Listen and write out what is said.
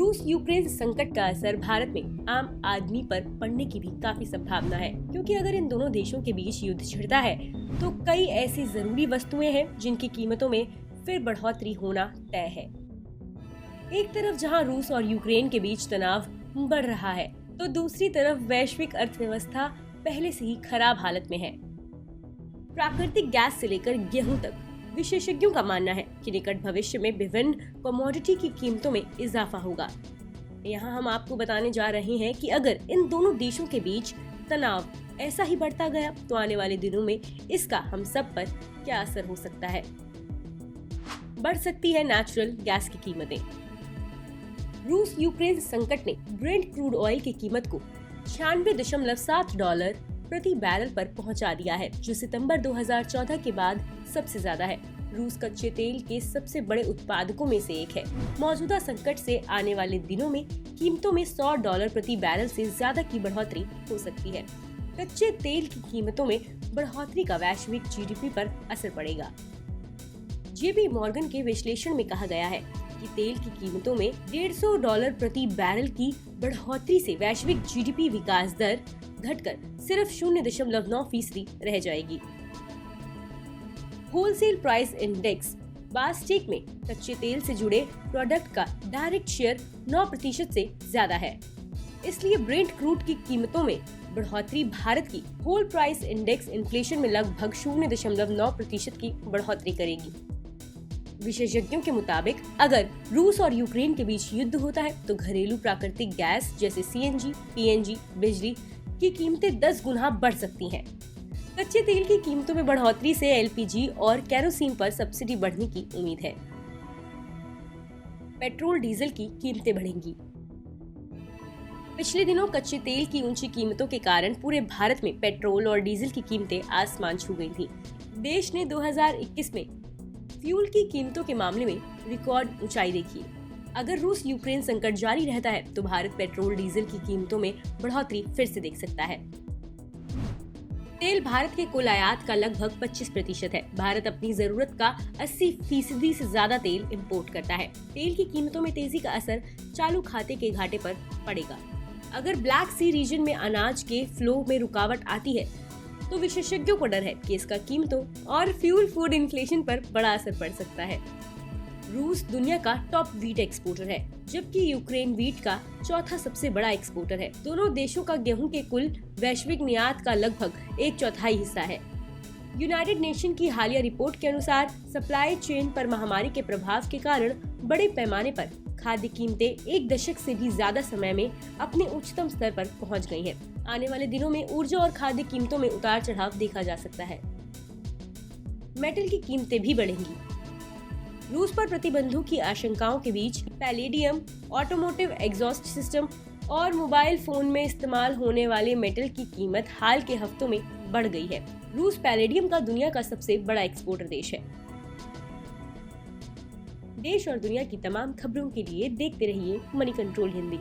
रूस यूक्रेन संकट का असर भारत में आम आदमी पर पड़ने की भी काफी संभावना है, क्योंकि अगर इन दोनों देशों के बीच युद्ध छिड़ता है तो कई ऐसी जरूरी वस्तुएं हैं जिनकी कीमतों में फिर बढ़ोतरी होना तय है। एक तरफ जहां रूस और यूक्रेन के बीच तनाव बढ़ रहा है, तो दूसरी तरफ वैश्विक अर्थव्यवस्था पहले से ही खराब हालत में है। प्राकृतिक गैस से लेकर गेहूं तक विशेषज्ञों का मानना है कि निकट भविष्य में विभिन्न कमोडिटी की कीमतों में इजाफा होगा। यहाँ हम आपको बताने जा रहे हैं कि अगर इन दोनों देशों के बीच तनाव ऐसा ही बढ़ता गया तो आने वाले दिनों में इसका हम सब पर क्या असर हो सकता है। बढ़ सकती है नेचुरल गैस की कीमतें। रूस यूक्रेन संकट ने ब्रेंट क्रूड ऑयल की कीमत को $96.7 प्रति बैरल पर पहुंचा दिया है, जो सितंबर 2014 के बाद सबसे ज्यादा है। रूस कच्चे तेल के सबसे बड़े उत्पादकों में से एक है। मौजूदा संकट से आने वाले दिनों में कीमतों में $100 प्रति बैरल से ज्यादा की बढ़ोतरी हो सकती है। कच्चे तेल की कीमतों में बढ़ोतरी का वैश्विक जीडीपी पर असर पड़ेगा। जेपी मॉर्गन के विश्लेषण में कहा गया है कि तेल की कीमतों में $150 प्रति बैरल की बढ़ोतरी से वैश्विक जीडीपी विकास दर घटकर सिर्फ 0.9% रह जाएगी। होलसेल प्राइस इंडेक्स बास्टेक में कच्चे तेल से जुड़े प्रोडक्ट का डायरेक्ट शेयर 9% से ज्यादा है। इसलिए ब्रेंट क्रूड की कीमतों में बढ़ोतरी भारत की होल प्राइस इंडेक्स इन्फ्लेशन में लगभग 0.9% की बढ़ोतरी करेगी। विशेषज्ञों के मुताबिक अगर रूस और यूक्रेन के बीच युद्ध होता है तो घरेलू प्राकृतिक गैस जैसे सीएनजी, पीएनजी, बिजली की कीमतें 10 गुना बढ़ सकती हैं। कच्चे तेल की कीमतों में बढ़ोतरी से एलपीजी और केरोसिन पर सब्सिडी बढ़ने की उम्मीद है। पेट्रोल डीजल की कीमतें बढ़ेंगी। पिछले दिनों कच्चे तेल की ऊंची कीमतों के कारण पूरे भारत में पेट्रोल और डीजल की कीमतें आसमान छू गई थी। देश ने 2021 में फ्यूल की कीमतों के मामले में रिकॉर्ड ऊंचाई देखी। अगर रूस यूक्रेन संकट जारी रहता है तो भारत पेट्रोल डीजल की कीमतों में बढ़ोतरी फिर से देख सकता है। तेल भारत के कुल आयात का लगभग 25% है। भारत अपनी जरूरत का 80% से ज्यादा तेल इंपोर्ट करता है। तेल की कीमतों में तेजी का असर चालू खाते के घाटे पर पड़ेगा। अगर ब्लैक सी रीजन में अनाज के फ्लो में रुकावट आती है तो विशेषज्ञों को डर है कि इसका कीमतों और फ्यूल फूड इन्फ्लेशन पर बड़ा असर पड़ सकता है। रूस दुनिया का टॉप वीट एक्सपोर्टर है, जबकि यूक्रेन वीट का चौथा सबसे बड़ा एक्सपोर्टर है। दोनों देशों का गेहूं के कुल वैश्विक निर्यात का लगभग 1/4 हिस्सा है। यूनाइटेड नेशन की हालिया रिपोर्ट के अनुसार सप्लाई चेन पर महामारी के प्रभाव के कारण बड़े पैमाने पर खाद्य कीमतें एक दशक से भी ज्यादा समय में अपने उच्चतम स्तर पर पहुंच गई हैं। आने वाले दिनों में ऊर्जा और खाद्य कीमतों में उतार चढ़ाव देखा जा सकता है। मेटल की कीमतें भी बढ़ेंगी। रूस पर प्रतिबंधों की आशंकाओं के बीच पैलेडियम, ऑटोमोटिव एग्जॉस्ट सिस्टम और मोबाइल फोन में इस्तेमाल होने वाले मेटल की कीमत हाल के हफ्तों में बढ़ गई है। रूस पैलेडियम का दुनिया का सबसे बड़ा एक्सपोर्टर देश है। देश और दुनिया की तमाम खबरों के लिए देखते रहिए मनी कंट्रोल हिंदी।